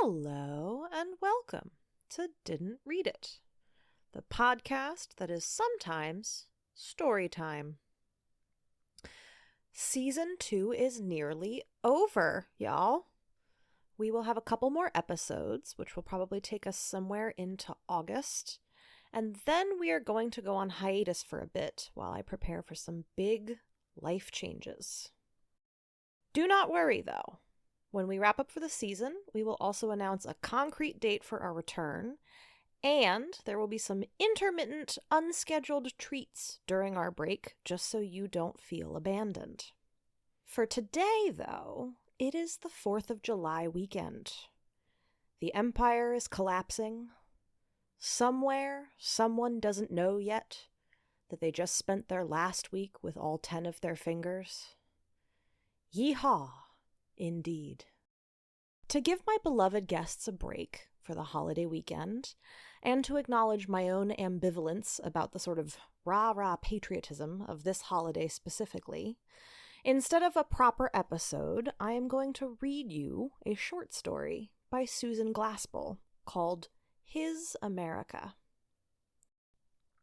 Hello and welcome to Didn't Read It, the podcast that is sometimes story time. Season 2 is nearly over, y'all. We will have a couple more episodes, which will probably take us somewhere into August, and then we are going to go on hiatus for a bit while I prepare for some big life changes. Do not worry, though. When we wrap up for the season, we will also announce a concrete date for our return, and there will be some intermittent, unscheduled treats during our break, just so you don't feel abandoned. For today, though, it is the 4th of July weekend. The Empire is collapsing. Somewhere, someone doesn't know yet that they just spent their last week with all 10 of their fingers. Yeehaw! Indeed. To give my beloved guests a break for the holiday weekend, and to acknowledge my own ambivalence about the sort of rah-rah patriotism of this holiday specifically, instead of a proper episode, I am going to read you a short story by Susan Glaspell called His America.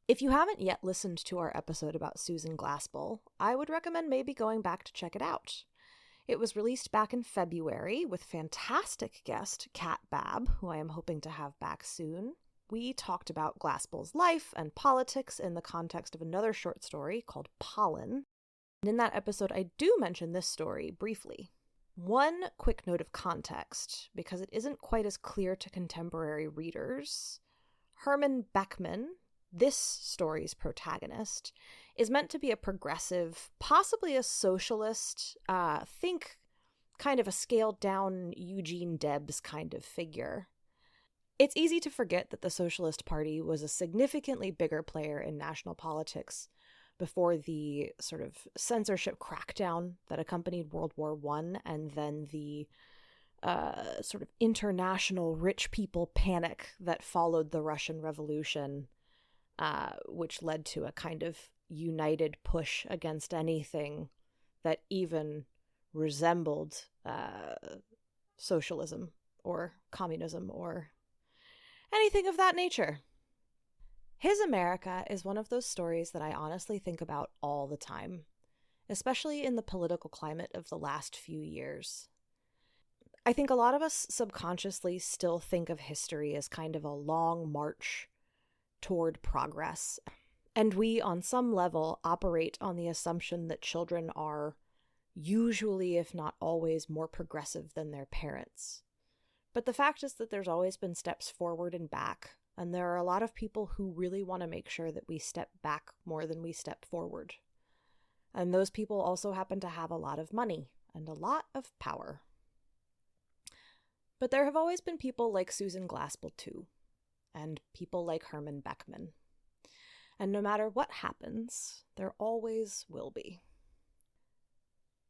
If you haven't yet listened to our episode about Susan Glaspell, I would recommend maybe going back to check it out. It was released back in February with fantastic guest Kat Babb, who I am hoping to have back soon. We talked about Glaspell's life and politics in the context of another short story called Pollen. And in that episode, I do mention this story briefly. One quick note of context, because it isn't quite as clear to contemporary readers. Herman Beckman, this story's protagonist, is meant to be a progressive, possibly a socialist, think kind of a scaled-down Eugene Debs kind of figure. It's easy to forget that the Socialist Party was a significantly bigger player in national politics before the sort of censorship crackdown that accompanied World War I, and then the sort of international rich people panic that followed the Russian Revolution, which led to a kind of united push against anything that even resembled socialism or communism or anything of that nature. His America is one of those stories that I honestly think about all the time, especially in the political climate of the last few years. I think a lot of us subconsciously still think of history as kind of a long march toward progress. And we, on some level, operate on the assumption that children are usually, if not always, more progressive than their parents. But the fact is that there's always been steps forward and back, and there are a lot of people who really want to make sure that we step back more than we step forward. And those people also happen to have a lot of money and a lot of power. But there have always been people like Susan Glaspell, too, and people like Herman Beckman. And no matter what happens, there always will be.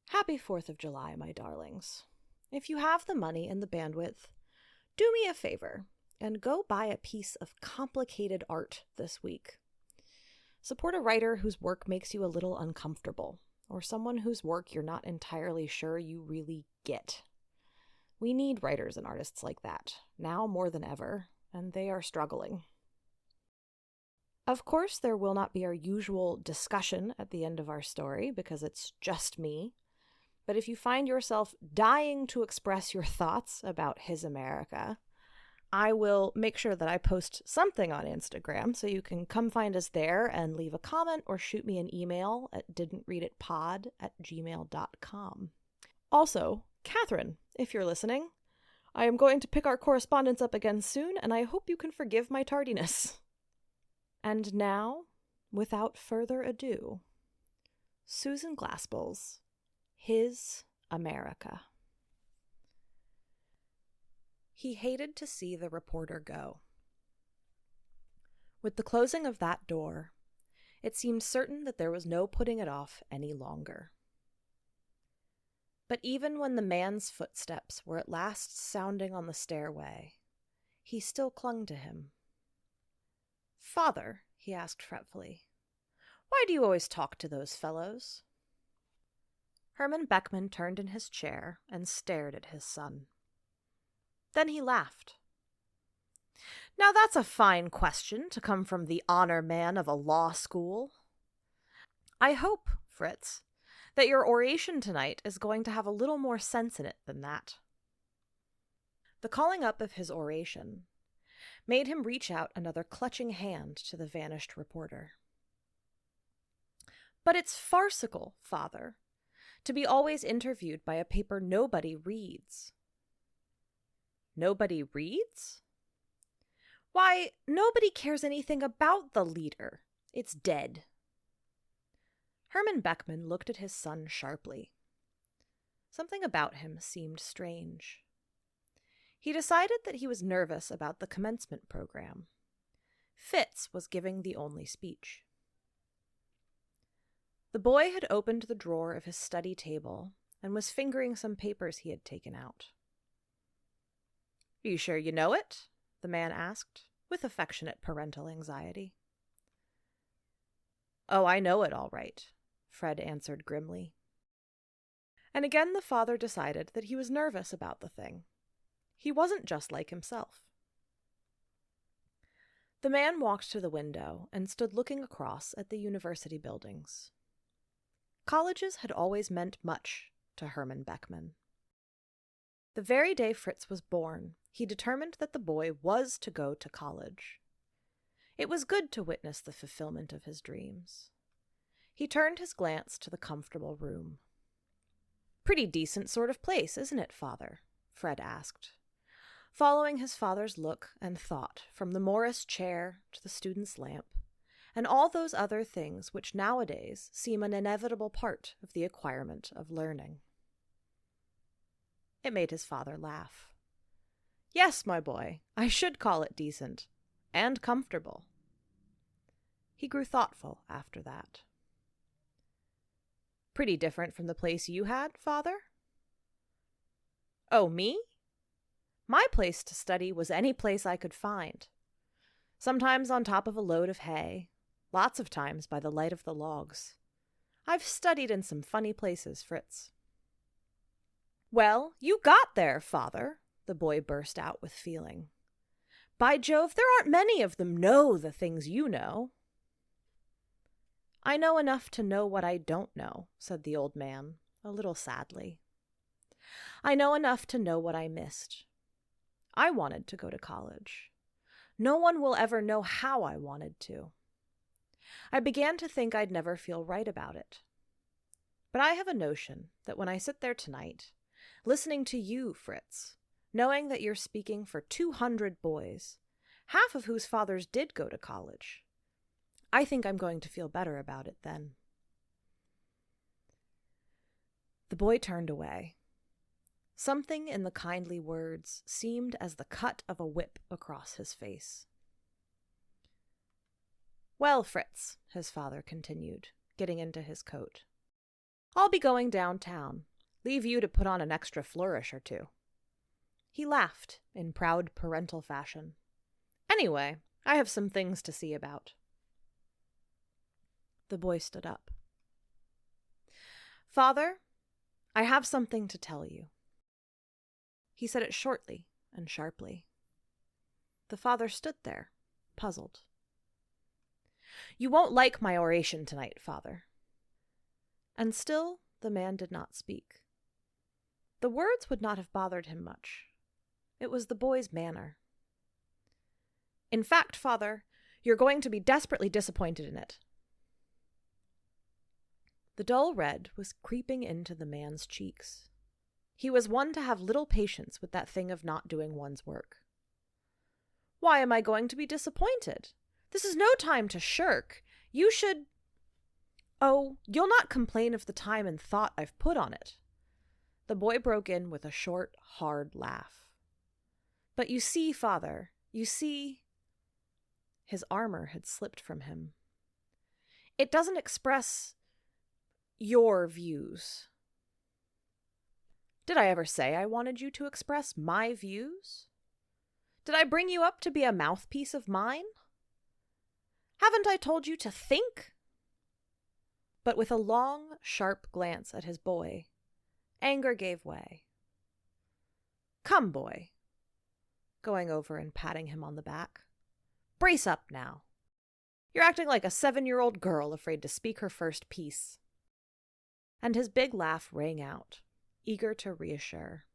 Happy 4th of July, my darlings. If you have the money and the bandwidth, do me a favor and go buy a piece of complicated art this week. Support a writer whose work makes you a little uncomfortable, or someone whose work you're not entirely sure you really get. We need writers and artists like that, now more than ever, and they are struggling. Of course, there will not be our usual discussion at the end of our story, because it's just me. But if you find yourself dying to express your thoughts about His America, I will make sure that I post something on Instagram, so you can come find us there and leave a comment or shoot me an email at didntreaditpod@gmail.com. Also, Catherine, if you're listening, I am going to pick our correspondence up again soon, and I hope you can forgive my tardiness. And now, without further ado, Susan Glaspell's His America. He hated to see the reporter go. With the closing of that door, it seemed certain that there was no putting it off any longer. But even when the man's footsteps were at last sounding on the stairway, he still clung to him. "Father," he asked fretfully, "why do you always talk to those fellows?" Herman Beckman turned in his chair and stared at his son. Then he laughed. Now that's a fine question to come from the honor man of a law school. I hope, Fritz, that your oration tonight is going to have a little more sense in it than that. The calling up of his oration made him reach out another clutching hand to the vanished reporter. But it's farcical, Father, to be always interviewed by a paper nobody reads. Nobody reads? Why, nobody cares anything about the leader. It's dead. Herman Beckman looked at his son sharply. Something about him seemed strange. He decided that he was nervous about the commencement program. Fitz was giving the only speech. The boy had opened the drawer of his study table and was fingering some papers he had taken out. "Are you sure you know it?" the man asked, with affectionate parental anxiety. "Oh, I know it all right," Fred answered grimly. And again the father decided that he was nervous about the thing. He wasn't just like himself. The man walked to the window and stood looking across at the university buildings. Colleges had always meant much to Herman Beckman. The very day Fritz was born, he determined that the boy was to go to college. It was good to witness the fulfillment of his dreams. He turned his glance to the comfortable room. "Pretty decent sort of place, isn't it, Father?" Fred asked, following his father's look and thought from the Morris chair to the student's lamp, and all those other things which nowadays seem an inevitable part of the acquirement of learning. It made his father laugh. "Yes, my boy, I should call it decent and comfortable." He grew thoughtful after that. "Pretty different from the place you had, Father?" "Oh, me? My place to study was any place I could find. Sometimes on top of a load of hay, lots of times by the light of the logs. I've studied in some funny places, Fritz." "Well, you got there, Father," the boy burst out with feeling. "By Jove, there aren't many of them know the things you know." "I know enough to know what I don't know," said the old man, a little sadly. "I know enough to know what I missed. I wanted to go to college. No one will ever know how I wanted to. I began to think I'd never feel right about it. But I have a notion that when I sit there tonight, listening to you, Fritz, knowing that you're speaking for 200 boys, half of whose fathers did go to college, I think I'm going to feel better about it then." The boy turned away. Something in the kindly words seemed as the cut of a whip across his face. "Well, Fritz," his father continued, getting into his coat, "I'll be going downtown. Leave you to put on an extra flourish or two." He laughed in proud parental fashion. "Anyway, I have some things to see about." The boy stood up. "Father, I have something to tell you." He said it shortly and sharply. The father stood there, puzzled. "You won't like my oration tonight, Father." And still the man did not speak. The words would not have bothered him much. It was the boy's manner. "In fact, Father, you're going to be desperately disappointed in it." The dull red was creeping into the man's cheeks. He was one to have little patience with that thing of not doing one's work. "Why am I going to be disappointed? This is no time to shirk. You should—" "Oh, you'll not complain of the time and thought I've put on it." The boy broke in with a short, hard laugh. "But you see, Father, you see—" His armor had slipped from him. "It doesn't express your views." "Did I ever say I wanted you to express my views? Did I bring you up to be a mouthpiece of mine? Haven't I told you to think?" But with a long, sharp glance at his boy, anger gave way. "Come, boy, going over and patting him on the back. "Brace up now. You're acting like a 7-year-old girl afraid to speak her first piece." And his big laugh rang out, eager to reassure.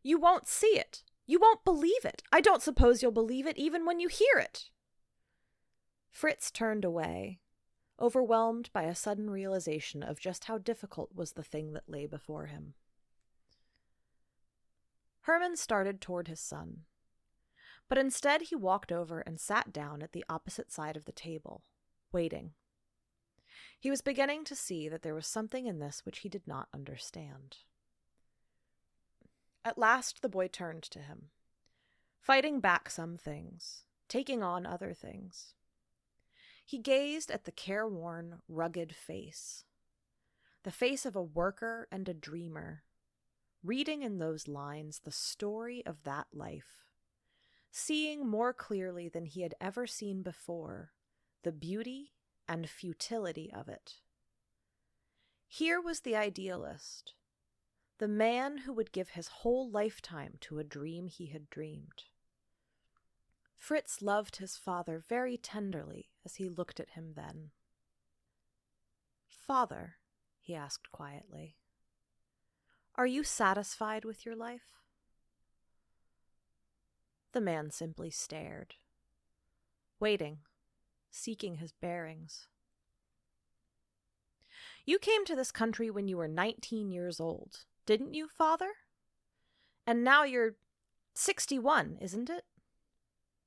"You won't see it. You won't believe it. I don't suppose you'll believe it even when you hear it." Fritz turned away, overwhelmed by a sudden realization of just how difficult was the thing that lay before him. Herman started toward his son, but instead he walked over and sat down at the opposite side of the table, waiting. He was beginning to see that there was something in this which he did not understand. At last the boy turned to him, fighting back some things, taking on other things. He gazed at the careworn, rugged face, the face of a worker and a dreamer, reading in those lines the story of that life, seeing more clearly than he had ever seen before the beauty and futility of it. Here was the idealist, the man who would give his whole lifetime to a dream he had dreamed. Fritz loved his father very tenderly as he looked at him then. "Father," he asked quietly, "are you satisfied with your life?" The man simply stared, waiting, seeking his bearings. "You came to this country when you were 19 years old, didn't you, father? And now you're 61, isn't it?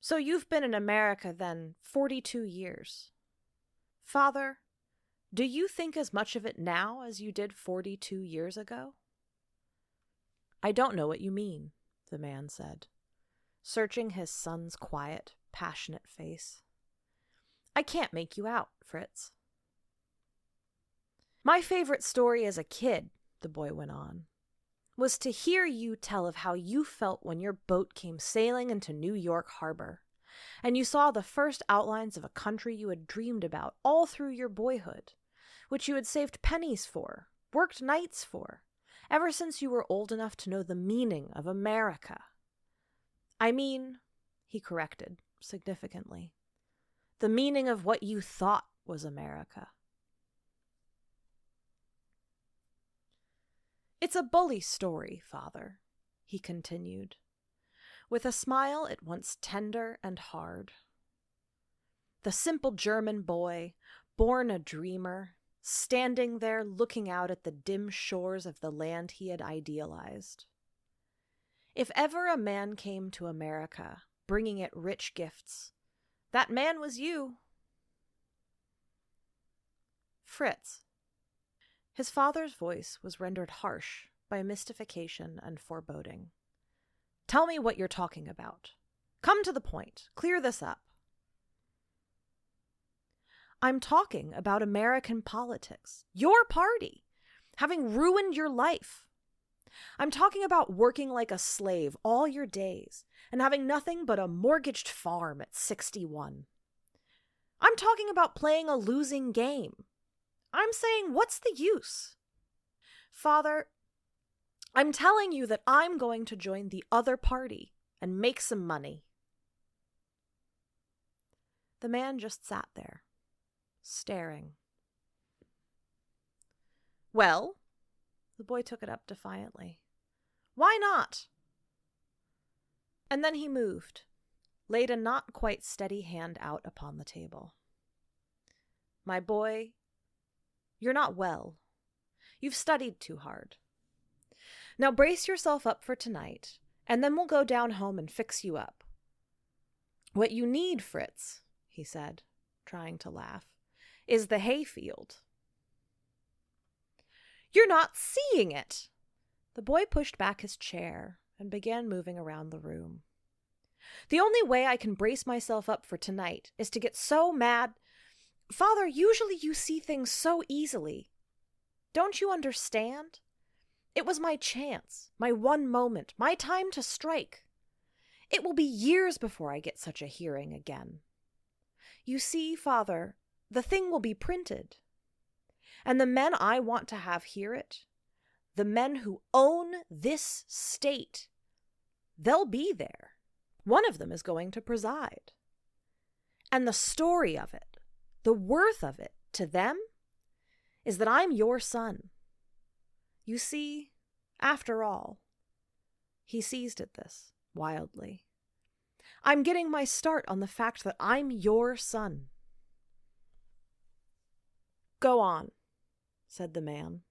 So you've been in America, then, 42 years. Father, do you think as much of it now as you did 42 years ago?" "I don't know what you mean," the man said, searching his son's quiet, passionate face. "I can't make you out, Fritz." "My favorite story as a kid," the boy went on, "was to hear you tell of how you felt when your boat came sailing into New York Harbor, and you saw the first outlines of a country you had dreamed about all through your boyhood, which you had saved pennies for, worked nights for, ever since you were old enough to know the meaning of America. I mean," he corrected significantly, "the meaning of what you thought was America." "It's a bully story, father," he continued, with a smile at once tender and hard. The simple German boy, born a dreamer, standing there looking out at the dim shores of the land he had idealized. If ever a man came to America, bringing it rich gifts, that man was you. "Fritz." His father's voice was rendered harsh by mystification and foreboding. "Tell me what you're talking about. Come to the point. Clear this up." "I'm talking about American politics. Your party, having ruined your life. I'm talking about working like a slave all your days and having nothing but a mortgaged farm at 61. I'm talking about playing a losing game. I'm saying, what's the use? Father, I'm telling you that I'm going to join the other party and make some money." The man just sat there, staring. "Well," the boy took it up defiantly, "why not?" And then he moved, laid a not quite steady hand out upon the table. "My boy, you're not well. You've studied too hard. Now brace yourself up for tonight, and then we'll go down home and fix you up. What you need, Fritz," he said, trying to laugh, "is the hayfield." "You're not seeing it!" The boy pushed back his chair and began moving around the room. "The only way I can brace myself up for tonight is to get so mad. Father, usually you see things so easily. Don't you understand? It was my chance, my one moment, my time to strike. It will be years before I get such a hearing again. You see, Father, the thing will be printed. And the men I want to have hear it, the men who own this state, They'll be there. One of them is going to preside. And the story of it, the worth of it to them, is that I'm your son. You see, after all, he seized at this wildly. I'm getting my start on the fact that I'm your son. Go on, said the man,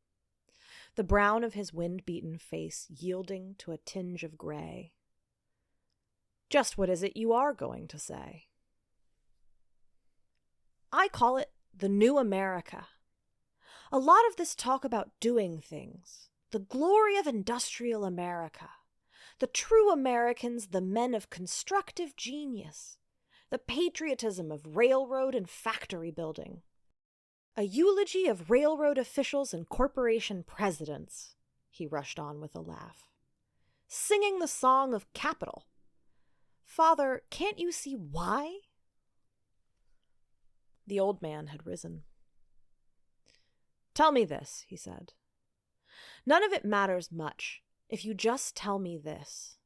the brown of his wind-beaten face yielding to a tinge of gray. Just what is it you are going to say? I call it the new America. A lot of this talk about doing things, the glory of industrial America, the true Americans, the men of constructive genius, the patriotism of railroad and factory building, a eulogy of railroad officials and corporation presidents, he rushed on with a laugh, singing the song of capital. Father, can't you see why? The old man had risen. Tell me this, he said. None of it matters much if you just tell me this.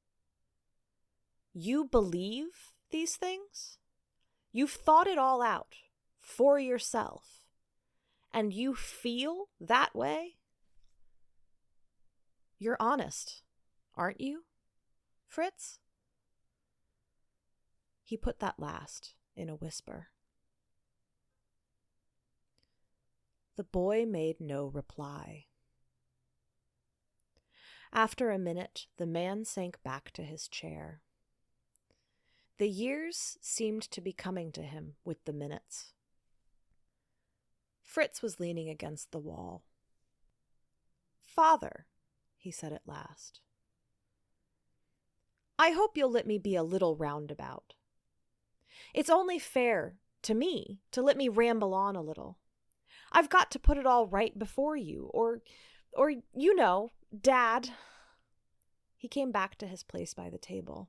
You believe these things? You've thought it all out for yourself, and you feel that way? You're honest, aren't you, Fritz? He put that last in a whisper. The boy made no reply. After a minute, the man sank back to his chair. The years seemed to be coming to him with the minutes. Fritz was leaning against the wall. Father, he said at last, I hope you'll let me be a little roundabout. It's only fair to me to let me ramble on a little. I've got to put it all right before you, or you know, Dad. He came back to his place by the table.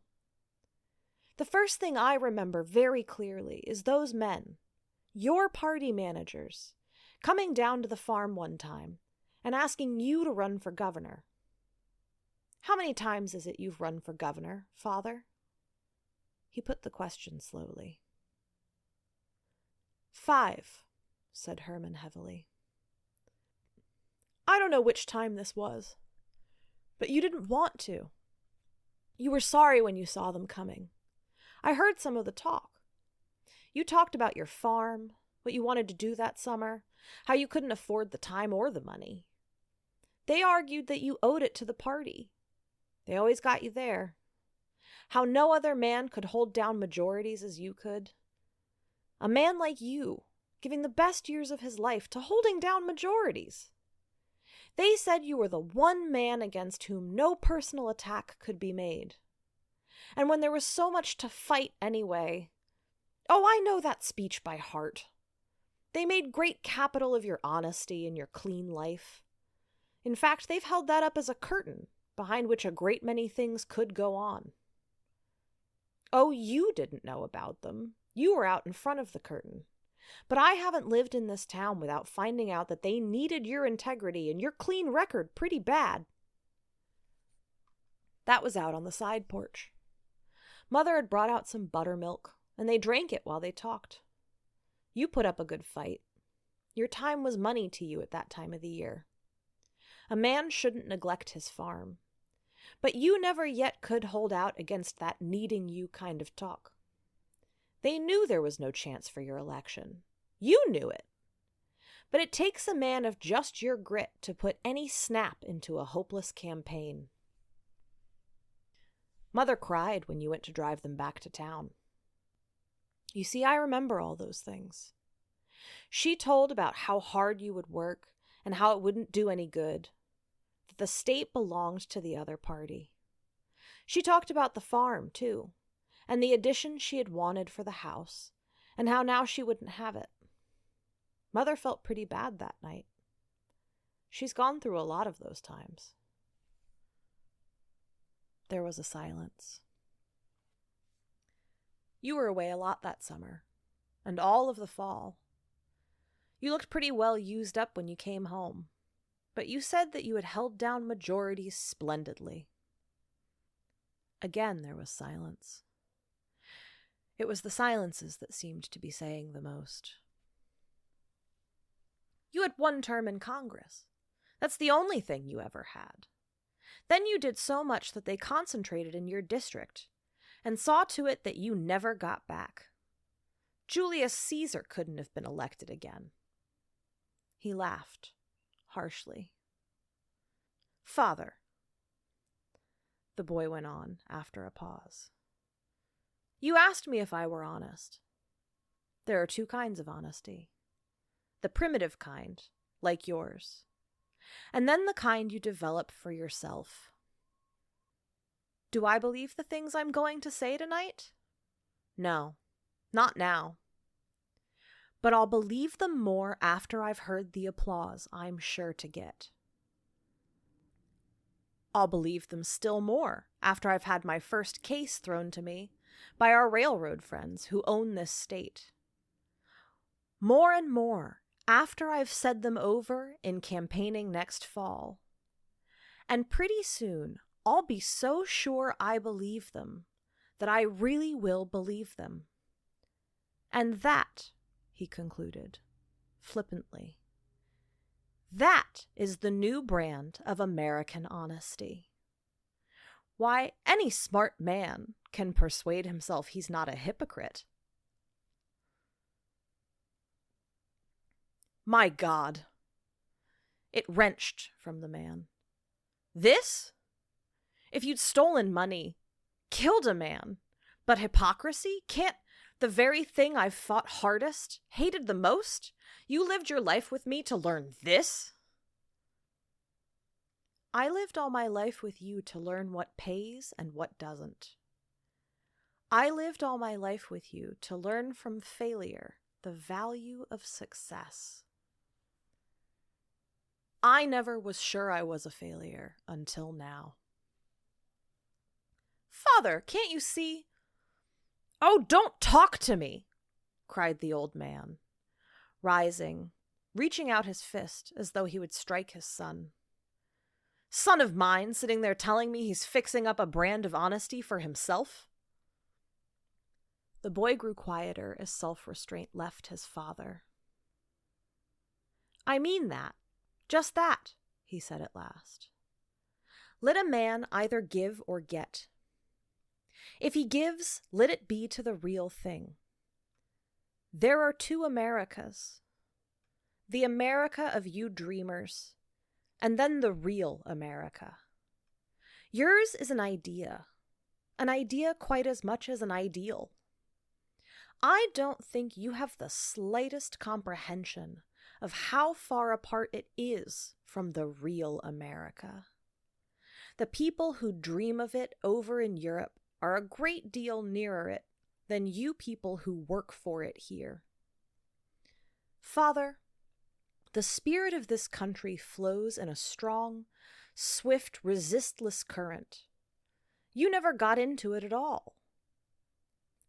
The first thing I remember very clearly is those men, your party managers, coming down to the farm one time and asking you to run for governor. How many times is it you've run for governor, Father? He put the question slowly. 5, said Herman heavily. I don't know which time this was, but you didn't want to. You were sorry when you saw them coming. I heard some of the talk. You talked about your farm, what you wanted to do that summer, how you couldn't afford the time or the money. They argued that you owed it to the party. They always got you there. How no other man could hold down majorities as you could. A man like you, giving the best years of his life to holding down majorities. They said you were the one man against whom no personal attack could be made. And when there was so much to fight anyway, oh, I know that speech by heart. They made great capital of your honesty and your clean life. In fact, they've held that up as a curtain behind which a great many things could go on. Oh, you didn't know about them. You were out in front of the curtain. But I haven't lived in this town without finding out that they needed your integrity and your clean record pretty bad. That was out on the side porch. Mother had brought out some buttermilk, and they drank it while they talked. You put up a good fight. Your time was money to you at that time of the year. A man shouldn't neglect his farm. But you never yet could hold out against that needing you kind of talk. They knew there was no chance for your election. You knew it. But it takes a man of just your grit to put any snap into a hopeless campaign. Mother cried when you went to drive them back to town. You see, I remember all those things. She told about how hard you would work and how it wouldn't do any good, that the state belonged to the other party. She talked about the farm, too, and the addition she had wanted for the house, and how now she wouldn't have it. Mother felt pretty bad that night. She's gone through a lot of those times. There was a silence. You were away a lot that summer, and all of the fall. You looked pretty well used up when you came home, but you said that you had held down majorities splendidly. Again there was silence. It was the silences that seemed to be saying the most. You had one term in Congress. That's the only thing you ever had. Then you did so much that they concentrated in your district and saw to it that you never got back. Julius Caesar couldn't have been elected again. He laughed harshly. Father, the boy went on after a pause, you asked me if I were honest. There are two kinds of honesty. The primitive kind, like yours, and then the kind you develop for yourself. Do I believe the things I'm going to say tonight? No, not now. But I'll believe them more after I've heard the applause I'm sure to get. I'll believe them still more after I've had my first case thrown to me by our railroad friends who own this state. More and more after I've said them over in campaigning next fall. And pretty soon, I'll be so sure I believe them that I really will believe them. And that, he concluded, flippantly, that is the new brand of American honesty. Why, any smart man can persuade himself he's not a hypocrite. My God! It wrenched from the man. This? If you'd stolen money, killed a man, but hypocrisy can't, the very thing I've fought hardest, hated the most, you lived your life with me to learn this? I lived all my life with you to learn what pays and what doesn't. I lived all my life with you to learn from failure the value of success. I never was sure I was a failure until now. Father, can't you see? Oh, don't talk to me, cried the old man, rising, reaching out his fist as though he would strike his son. Son of mine sitting there telling me he's fixing up a brand of honesty for himself? The boy grew quieter as self-restraint left his father. I mean that. Just that, he said at last. Let a man either give or get. If he gives, let it be to the real thing. There are two Americas. The America of you dreamers, and then the real America. Yours is an idea quite as much as an ideal. I don't think you have the slightest comprehension of how far apart it is from the real America. The people who dream of it over in Europe are a great deal nearer it than you people who work for it here. Father, the spirit of this country flows in a strong, swift, resistless current. You never got into it at all.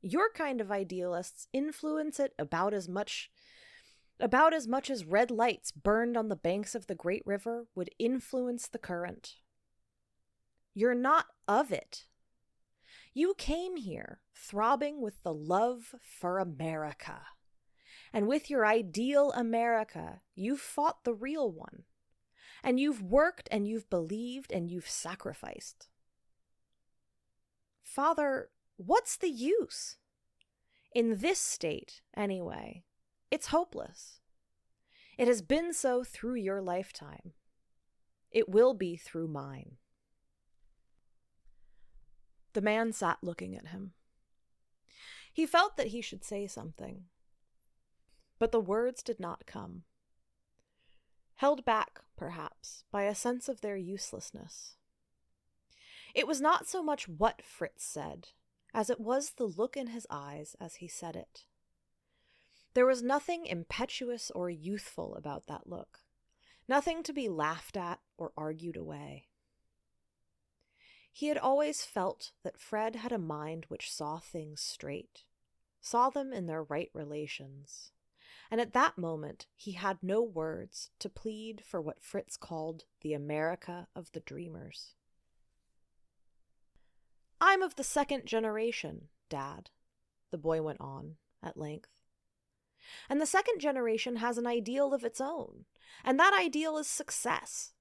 Your kind of idealists influence it about as much as red lights burned on the banks of the great river would influence the current. You're not of it. You came here throbbing with the love for America. And with your ideal America, you've fought the real one. And you've worked and you've believed and you've sacrificed. Father, what's the use? In this state, anyway, it's hopeless. It has been so through your lifetime. It will be through mine. The man sat looking at him. He felt that he should say something, but the words did not come. Held back, perhaps, by a sense of their uselessness. It was not so much what Fritz said, as it was the look in his eyes as he said it. There was nothing impetuous or youthful about that look, nothing to be laughed at or argued away. He had always felt that Fred had a mind which saw things straight, saw them in their right relations, and at that moment he had no words to plead for what Fritz called the America of the dreamers. I'm of the second generation, Dad, the boy went on at length. And the second generation has an ideal of its own, and that ideal is success.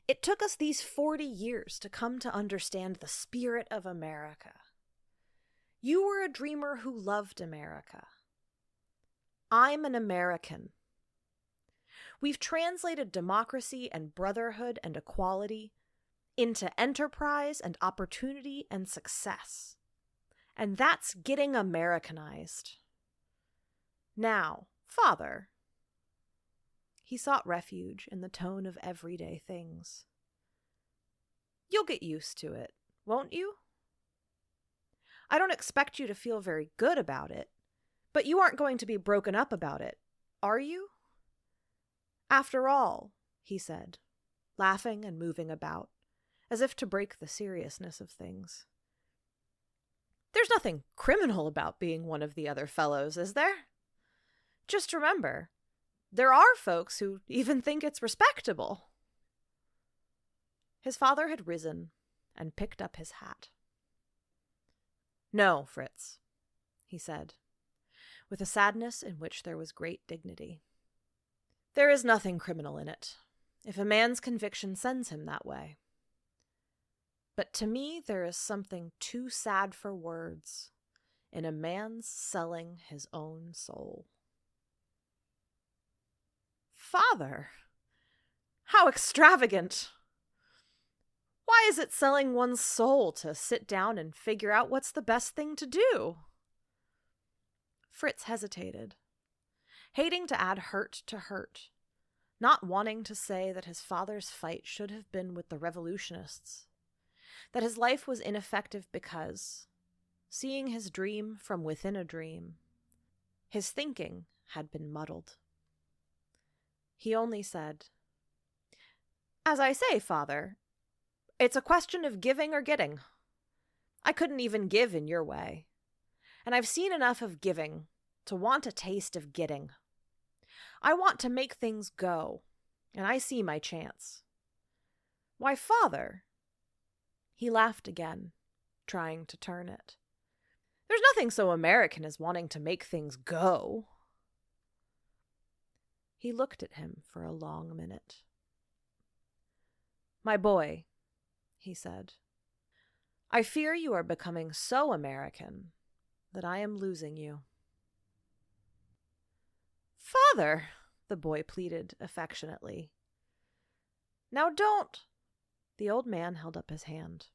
It took us these 40 years to come to understand the spirit of America. You were a dreamer who loved America. I'm an American. We've translated democracy and brotherhood and equality into enterprise and opportunity and success. And that's getting Americanized. Now, Father. He sought refuge in the tone of everyday things. You'll get used to it, won't you? I don't expect you to feel very good about it, but you aren't going to be broken up about it, are you? After all, he said, laughing and moving about, as if to break the seriousness of things. There's nothing criminal about being one of the other fellows, is there? Just remember, there are folks who even think it's respectable. His father had risen and picked up his hat. No, Fritz, he said, with a sadness in which there was great dignity. There is nothing criminal in it, if a man's conviction sends him that way. But to me there is something too sad for words in a man's selling his own soul. Father, how extravagant! Why is it selling one's soul to sit down and figure out what's the best thing to do? Fritz hesitated, hating to add hurt to hurt, not wanting to say that his father's fight should have been with the revolutionists, that his life was ineffective because, seeing his dream from within a dream, his thinking had been muddled. He only said, As I say, Father, it's a question of giving or getting. I couldn't even give in your way, and I've seen enough of giving to want a taste of getting. I want to make things go, and I see my chance. Why, Father, he laughed again, trying to turn it. There's nothing so American as wanting to make things go. He looked at him for a long minute. My boy, he said, I fear you are becoming so American that I am losing you. Father, the boy pleaded affectionately. Now don't. The old man held up his hand.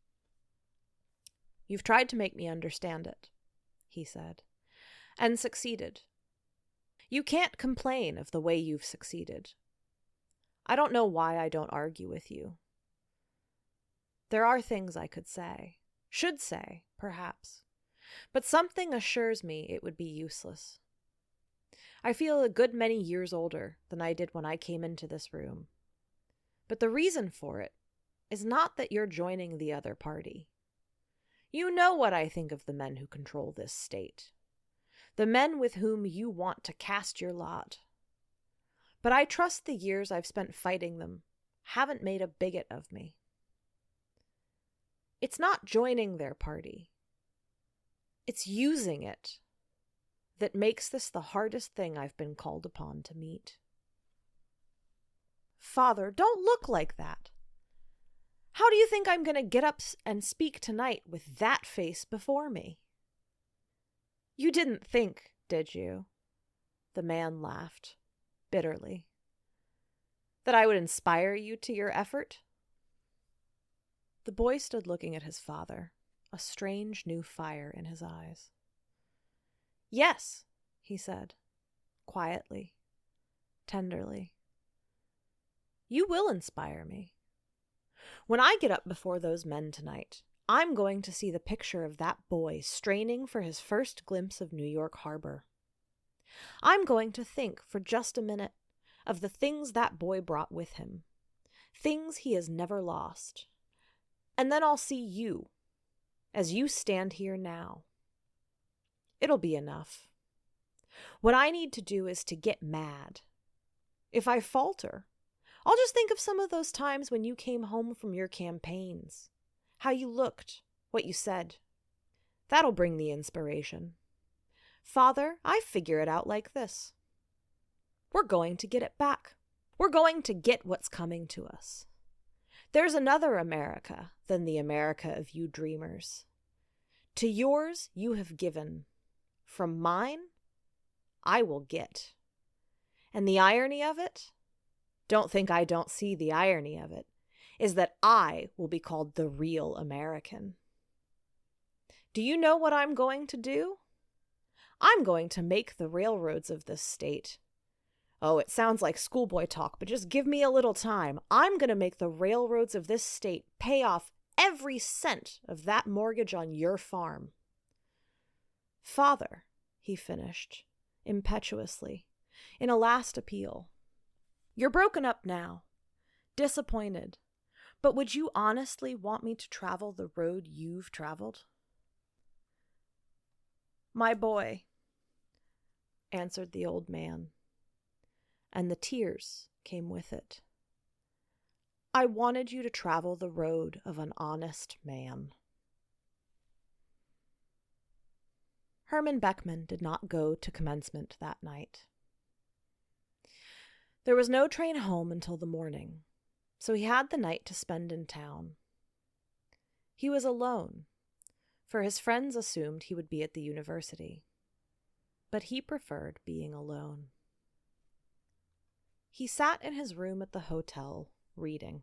You've tried to make me understand it, he said, and succeeded. You can't complain of the way you've succeeded. I don't know why I don't argue with you. There are things I could say, should say, perhaps, but something assures me it would be useless. I feel a good many years older than I did when I came into this room. But the reason for it is not that you're joining the other party. You know what I think of the men who control this state, the men with whom you want to cast your lot. But I trust the years I've spent fighting them haven't made a bigot of me. It's not joining their party. It's using it that makes this the hardest thing I've been called upon to meet. Father, don't look like that. How do you think I'm going to get up and speak tonight with that face before me? You didn't think, did you? The man laughed, bitterly. That I would inspire you to your effort? The boy stood looking at his father, a strange new fire in his eyes. Yes, he said, quietly, tenderly. You will inspire me. When I get up before those men tonight, I'm going to see the picture of that boy straining for his first glimpse of New York Harbor. I'm going to think for just a minute of the things that boy brought with him, things he has never lost. And then I'll see you, as you stand here now. It'll be enough. What I need to do is to get mad. If I falter, I'll just think of some of those times when you came home from your campaigns, how you looked, What you said. That'll bring the inspiration. Father, I figure it out like this. We're going to get it back. We're going to get what's coming to us. There's another America than the America of you dreamers. To yours you have given. From mine, I will get. And the irony of it, don't think I don't see the irony of it, is that I will be called the real American. Do you know what I'm going to do? I'm going to make the railroads of this state. Oh, it sounds like schoolboy talk, but just give me a little time. I'm going to make the railroads of this state pay off every cent of that mortgage on your farm. Father, he finished, impetuously, in a last appeal. You're broken up now, disappointed, but would you honestly want me to travel the road you've traveled? My boy, answered the old man, and the tears came with it. I wanted you to travel the road of an honest man. Herman Beckman did not go to commencement that night. There was no train home until the morning, so he had the night to spend in town. He was alone, for his friends assumed he would be at the university, but he preferred being alone. He sat in his room at the hotel, reading.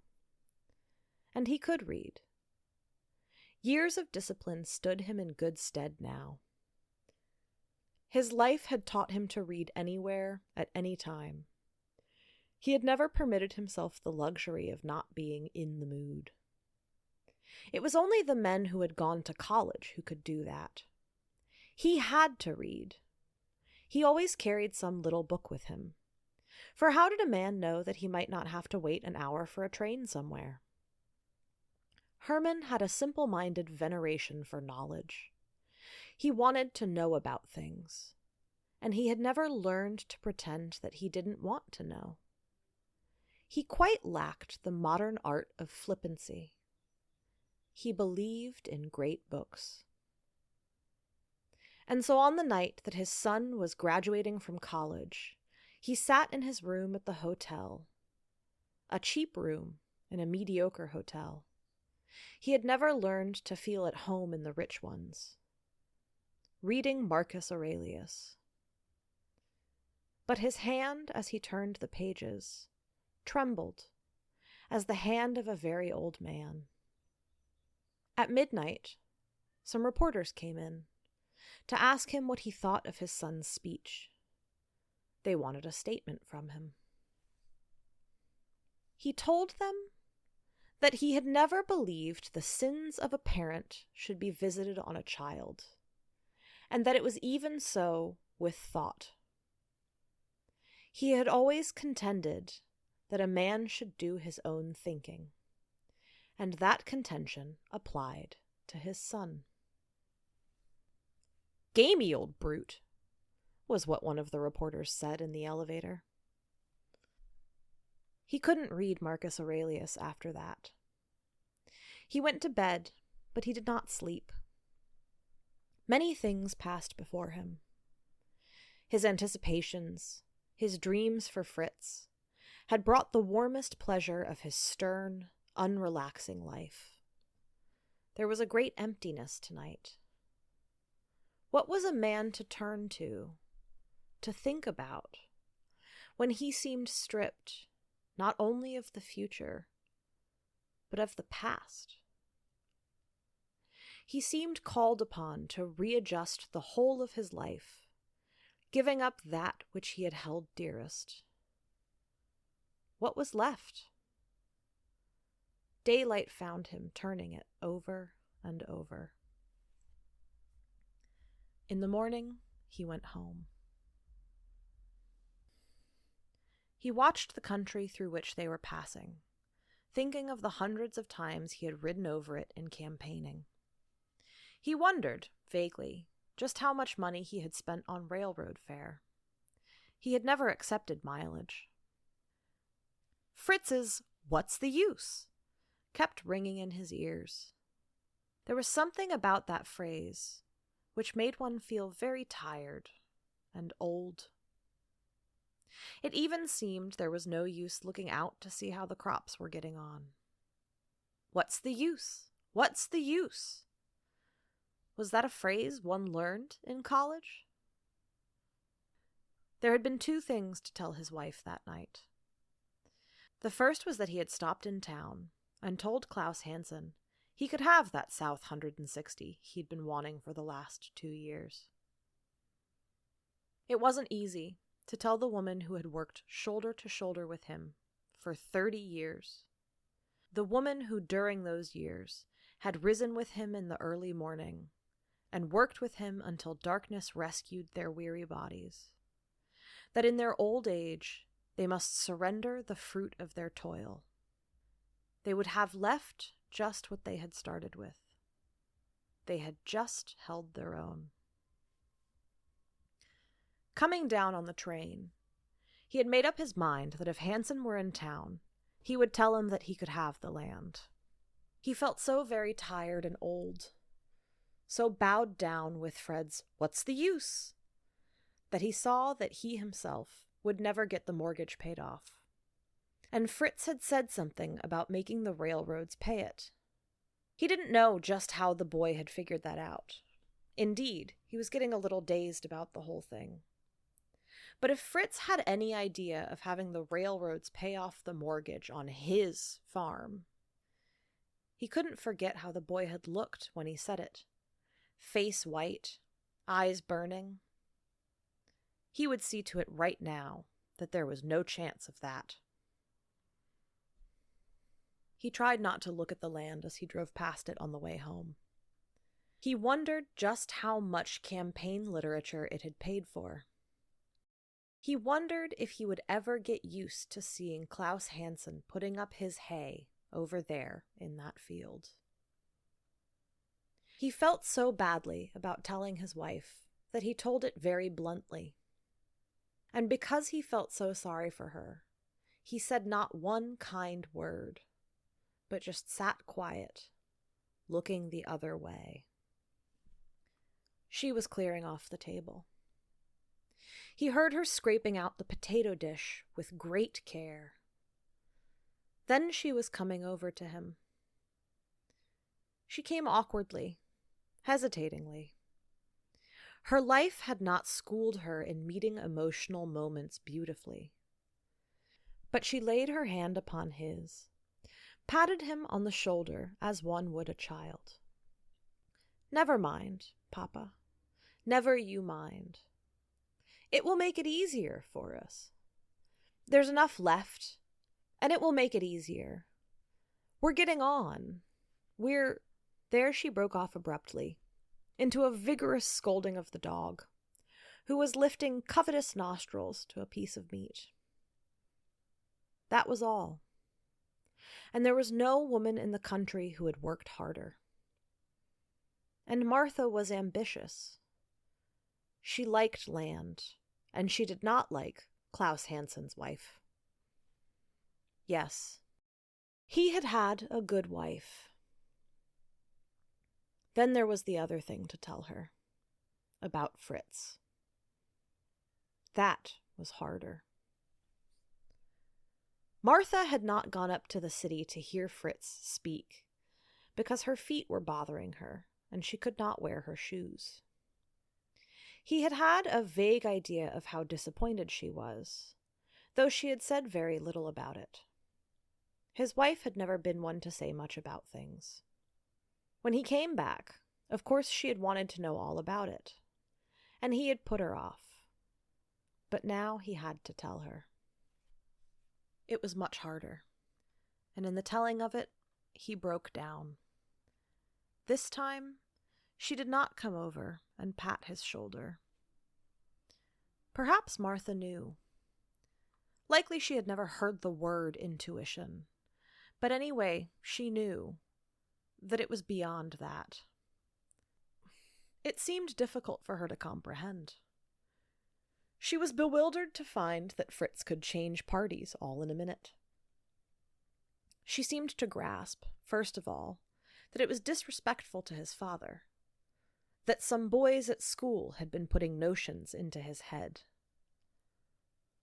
And he could read. Years of discipline stood him in good stead now. His life had taught him to read anywhere, at any time. He had never permitted himself the luxury of not being in the mood. It was only the men who had gone to college who could do that. He had to read. He always carried some little book with him. For how did a man know that he might not have to wait an hour for a train somewhere? Herman had a simple-minded veneration for knowledge. He wanted to know about things, and he had never learned to pretend that he didn't want to know. He quite lacked the modern art of flippancy. He believed in great books. And so on the night that his son was graduating from college, he sat in his room at the hotel, a cheap room in a mediocre hotel. He had never learned to feel at home in the rich ones, reading Marcus Aurelius. But his hand, as he turned the pages, trembled as the hand of a very old man. At midnight, some reporters came in to ask him what he thought of his son's speech. They wanted a statement from him. He told them that he had never believed the sins of a parent should be visited on a child, and that it was even so with thought. He had always contended that a man should do his own thinking, and that contention applied to his son. "Gamey old brute," was what one of the reporters said in the elevator. He couldn't read Marcus Aurelius after that. He went to bed, but he did not sleep. Many things passed before him. His anticipations, his dreams for Fritz, had brought the warmest pleasure of his stern, unrelaxing life. There was a great emptiness tonight. What was a man to turn to think about, when he seemed stripped not only of the future, but of the past? He seemed called upon to readjust the whole of his life, giving up that which he had held dearest. What was left? Daylight found him turning it over and over. In the morning, he went home. He watched the country through which they were passing, thinking of the hundreds of times he had ridden over it in campaigning. He wondered, vaguely, just how much money he had spent on railroad fare. He had never accepted mileage. Fritz's "What's the use?" kept ringing in his ears. There was something about that phrase which made one feel very tired and old. It even seemed there was no use looking out to see how the crops were getting on. What's the use? What's the use? Was that a phrase one learned in college? There had been 2 things to tell his wife that night. The first was that he had stopped in town and told Klaus Hansen he could have that South 160 he'd been wanting for the last 2 years. It wasn't easy to tell the woman who had worked shoulder to shoulder with him for 30 years. The woman who during those years had risen with him in the early morning and worked with him until darkness rescued their weary bodies, that in their old age they must surrender the fruit of their toil. They would have left just what they had started with. They had just held their own. Coming down on the train, he had made up his mind that if Hansen were in town, he would tell him that he could have the land. He felt so very tired and old, so bowed down with Fred's "what's the use?" that he saw that he himself would never get the mortgage paid off. And Fritz had said something about making the railroads pay it. He didn't know just how the boy had figured that out. Indeed, he was getting a little dazed about the whole thing. But if Fritz had any idea of having the railroads pay off the mortgage on his farm, he couldn't forget how the boy had looked when he said it. Face white, eyes burning. He would see to it right now that there was no chance of that. He tried not to look at the land as he drove past it on the way home. He wondered just how much campaign literature it had paid for. He wondered if he would ever get used to seeing Klaus Hansen putting up his hay over there in that field. He felt so badly about telling his wife that he told it very bluntly. And because he felt so sorry for her, he said not one kind word, but just sat quiet, looking the other way. She was clearing off the table. He heard her scraping out the potato dish with great care. Then she was coming over to him. She came awkwardly, hesitatingly. Her life had not schooled her in meeting emotional moments beautifully. But she laid her hand upon his, patted him on the shoulder as one would a child. "Never mind, Papa. Never you mind. It will make it easier for us. There's enough left, and it will make it easier. We're getting on. There she broke off abruptly, into a vigorous scolding of the dog, who was lifting covetous nostrils to a piece of meat. That was all. And there was no woman in the country who had worked harder. And Martha was ambitious. She liked land, and she did not like Klaus Hansen's wife. Yes, he had had a good wife. Then there was the other thing to tell her, about Fritz. That was harder. Martha had not gone up to the city to hear Fritz speak, because her feet were bothering her, and she could not wear her shoes. He had had a vague idea of how disappointed she was, though she had said very little about it. His wife had never been one to say much about things. When he came back, of course she had wanted to know all about it, and he had put her off. But now he had to tell her. It was much harder, and in the telling of it, he broke down. This time, she did not come over and pat his shoulder. Perhaps Martha knew. Likely she had never heard the word intuition, but anyway, she knew that it was beyond that. It seemed difficult for her to comprehend. She was bewildered to find that Fritz could change parties all in a minute. She seemed to grasp, first of all, that it was disrespectful to his father, that some boys at school had been putting notions into his head.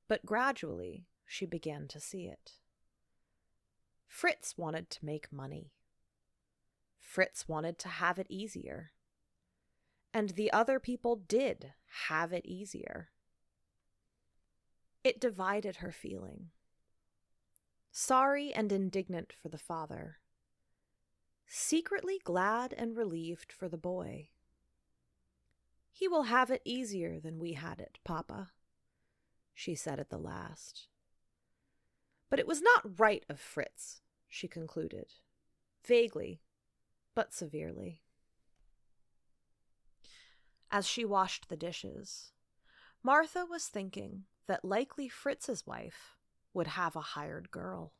But gradually she began to see it. Fritz wanted to make money. Fritz wanted to have it easier. And the other people did have it easier. It divided her feeling. Sorry and indignant for the father. Secretly glad and relieved for the boy. He will have it easier than we had it, Papa, she said at the last. But it was not right of Fritz, she concluded, vaguely, but severely. As she washed the dishes, Martha was thinking that likely Fritz's wife would have a hired girl.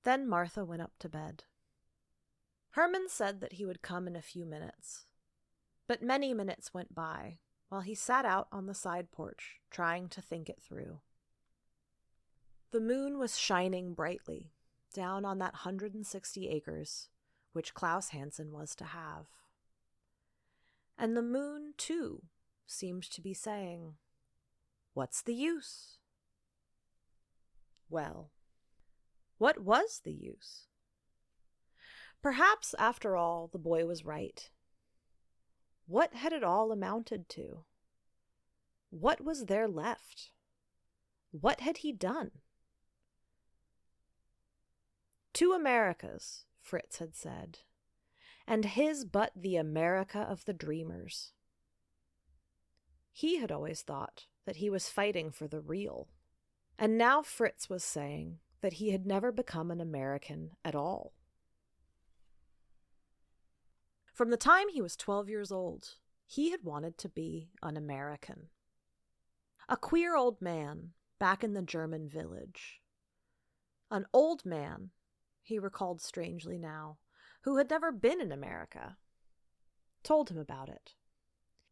Then Martha went up to bed. Herman said that he would come in a few minutes, but many minutes went by while he sat out on the side porch trying to think it through. The moon was shining brightly down on that 160 acres which Klaus Hansen was to have. And the moon, too, seemed to be saying, "What's the use?" Well, what was the use? Perhaps, after all, the boy was right. What had it all amounted to? What was there left? What had he done? "Two Americas," Fritz had said, and his but the America of the dreamers. He had always thought that he was fighting for the real, and now Fritz was saying that he had never become an American at all. From the time he was 12 years old, he had wanted to be an American. A queer old man back in the German village. An old man, he recalled strangely now, who had never been in America, told him about it.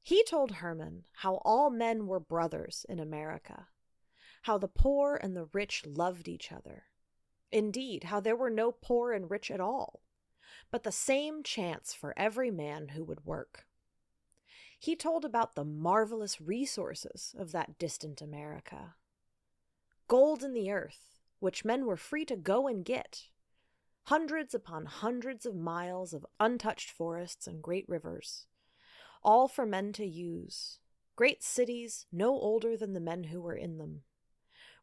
He told Herman how all men were brothers in America, how the poor and the rich loved each other. Indeed, how there were no poor and rich at all, but the same chance for every man who would work. He told about the marvelous resources of that distant America. Gold in the earth, which men were free to go and get. Hundreds upon hundreds of miles of untouched forests and great rivers, all for men to use. Great cities no older than the men who were in them,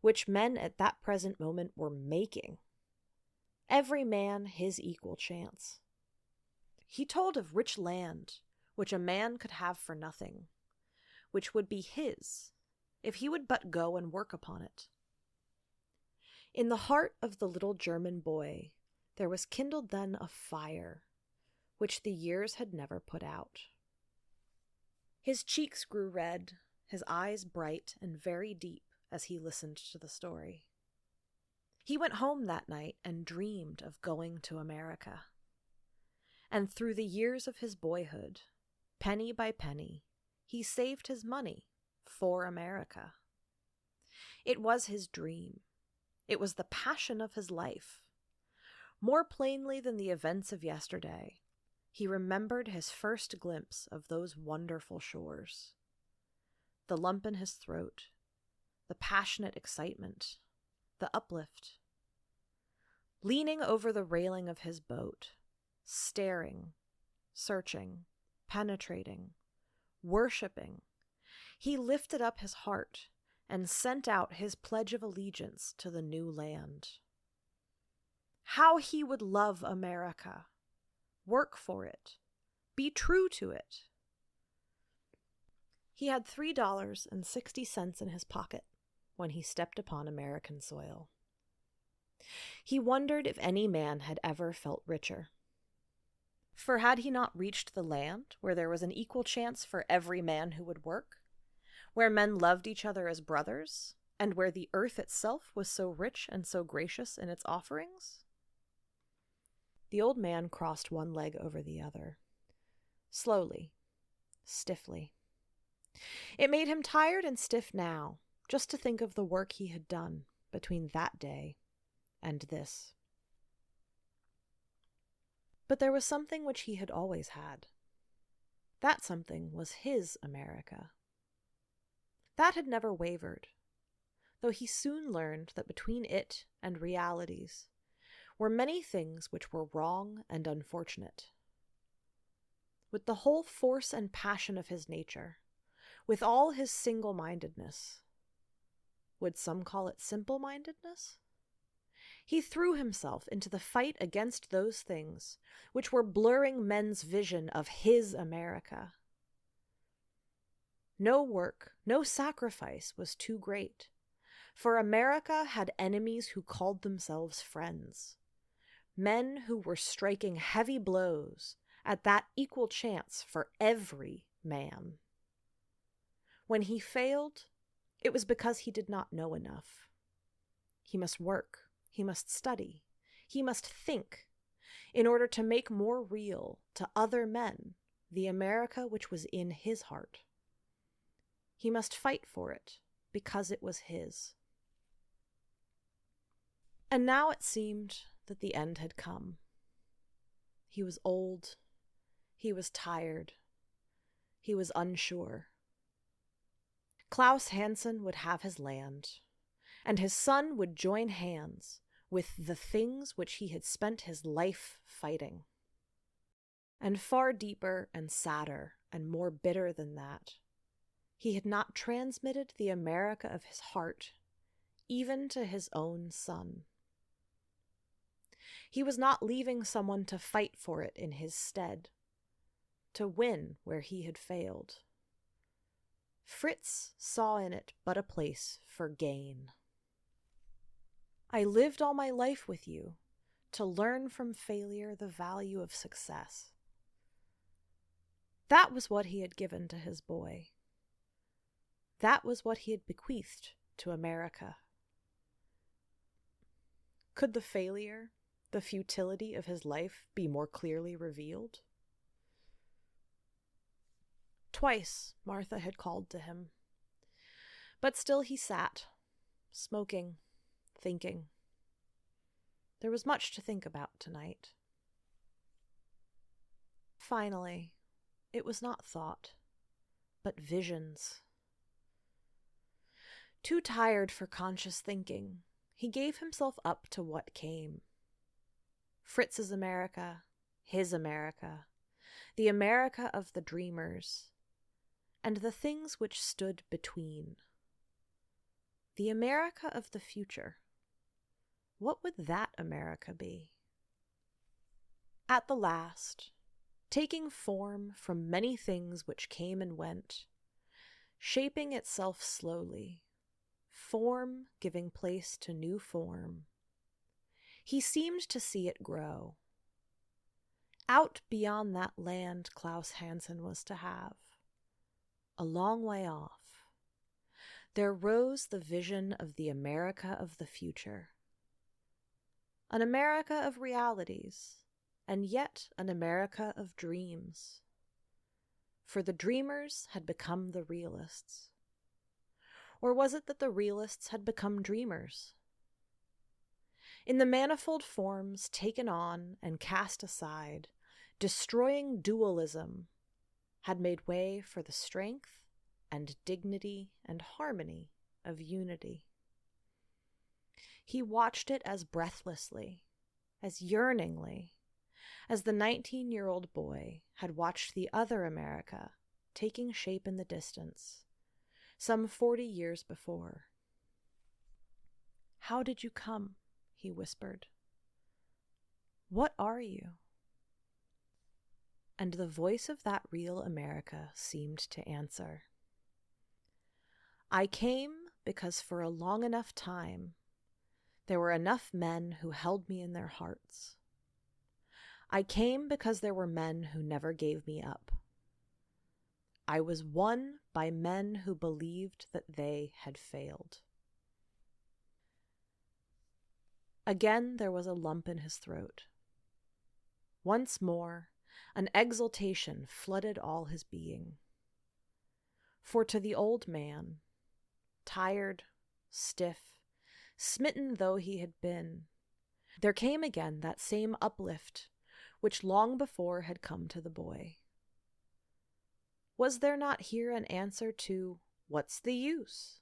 which men at that present moment were making. Every man his equal chance. He told of rich land, which a man could have for nothing, which would be his, if he would but go and work upon it. In the heart of the little German boy, there was kindled then a fire, which the years had never put out. His cheeks grew red, his eyes bright and very deep as he listened to the story. He went home that night and dreamed of going to America. And through the years of his boyhood, penny by penny, he saved his money for America. It was his dream. It was the passion of his life. More plainly than the events of yesterday, he remembered his first glimpse of those wonderful shores. The lump in his throat, the passionate excitement, the uplift. Leaning over the railing of his boat, staring, searching, penetrating, worshipping, he lifted up his heart and sent out his pledge of allegiance to the new land. How he would love America, work for it, be true to it. He had $3.60 in his pocket when he stepped upon American soil. He wondered if any man had ever felt richer. For had he not reached the land where there was an equal chance for every man who would work, where men loved each other as brothers, and where the earth itself was so rich and so gracious in its offerings? The old man crossed one leg over the other, slowly, stiffly. It made him tired and stiff now, just to think of the work he had done between that day and this. But there was something which he had always had. That something was his America. That had never wavered, though he soon learned that between it and realities were many things which were wrong and unfortunate. With the whole force and passion of his nature, with all his single-mindedness, would some call it simple-mindedness? He threw himself into the fight against those things which were blurring men's vision of his America. No work, no sacrifice was too great, for America had enemies who called themselves friends, men who were striking heavy blows at that equal chance for every man. When he failed, it was because he did not know enough. He must work, he must study, he must think, in order to make more real to other men the America which was in his heart. He must fight for it, because it was his. And now it seemed that the end had come. He was old, he was tired, he was unsure. Klaus Hansen would have his land, and his son would join hands with the things which he had spent his life fighting. And far deeper and sadder and more bitter than that, he had not transmitted the America of his heart even to his own son. He was not leaving someone to fight for it in his stead, to win where he had failed. Fritz saw in it but a place for gain. I lived all my life with you to learn from failure the value of success. That was what he had given to his boy. That was what he had bequeathed to America. Could the failure, the futility of his life be more clearly revealed? Twice Martha had called to him, but still he sat, smoking, thinking. There was much to think about tonight. Finally, it was not thought, but visions. Too tired for conscious thinking, he gave himself up to what came. Fritz's America, his America, the America of the dreamers, and the things which stood between. The America of the future. What would that America be? At the last, taking form from many things which came and went, shaping itself slowly, form giving place to new form, he seemed to see it grow. Out beyond that land Klaus Hansen was to have, a long way off, there rose the vision of the America of the future. An America of realities, and yet an America of dreams. For the dreamers had become the realists. Or was it that the realists had become dreamers? In the manifold forms taken on and cast aside, destroying dualism had made way for the strength and dignity and harmony of unity. He watched it as breathlessly, as yearningly, as the 19-year-old boy had watched the other America taking shape in the distance, some 40 years before. "How did you come?" he whispered. "What are you?" And the voice of that real America seemed to answer. "I came because for a long enough time there were enough men who held me in their hearts. I came because there were men who never gave me up. I was won by men who believed that they had failed." Again there was a lump in his throat. Once more, an exultation flooded all his being. For to the old man, tired, stiff, smitten though he had been, there came again that same uplift which long before had come to the boy. Was there not here an answer to, "What's the use?"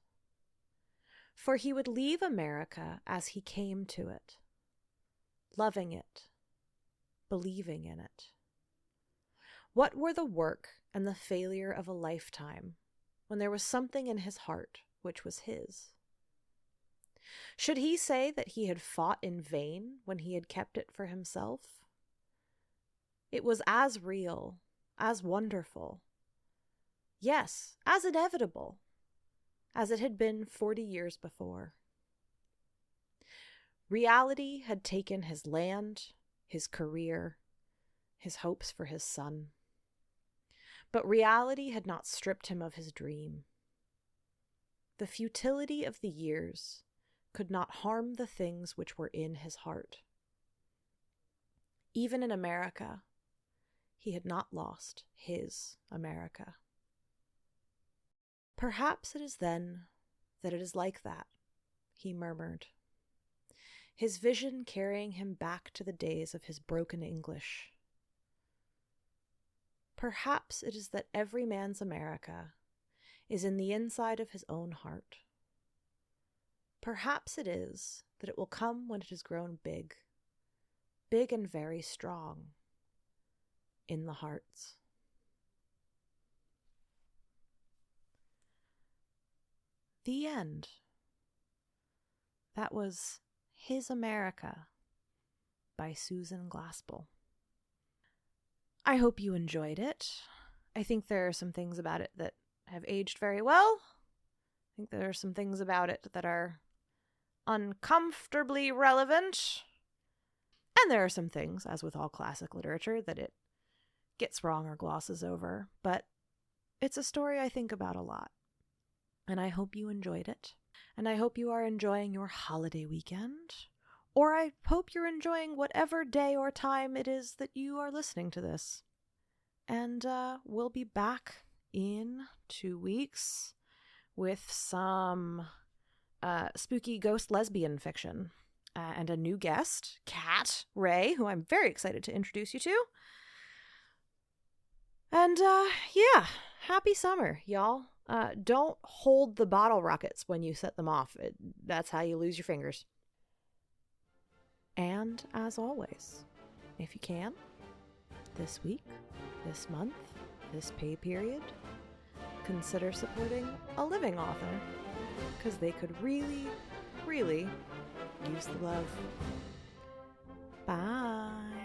For he would leave America as he came to it, loving it, believing in it. What were the work and the failure of a lifetime when there was something in his heart which was his? Should he say that he had fought in vain when he had kept it for himself? It was as real, as wonderful, yes, as inevitable, as it had been 40 years before. Reality had taken his land, his career, his hopes for his son. But reality had not stripped him of his dream. The futility of the years could not harm the things which were in his heart. Even in America, he had not lost his America. Perhaps it is then that it is like that, he murmured, his vision carrying him back to the days of his broken English. Perhaps it is that every man's America is in the inside of his own heart. Perhaps it is that it will come when it has grown big, big and very strong, in the hearts. The end. That was His America by Susan Glaspell. I hope you enjoyed it. I think there are some things about it that have aged very well. I think there are some things about it that are uncomfortably relevant. And there are some things, as with all classic literature, that it gets wrong or glosses over. But it's a story I think about a lot. And I hope you enjoyed it. And I hope you are enjoying your holiday weekend. Or I hope you're enjoying whatever day or time it is that you are listening to this. And we'll be back in 2 weeks with some spooky ghost lesbian fiction. And a new guest, Kat Ray, who I'm very excited to introduce you to. And yeah, happy summer, y'all. Don't hold the bottle rockets when you set them off. That's how you lose your fingers. And as always, if you can, this week, this month, this pay period, consider supporting a living author, because they could really, really use the love. Bye.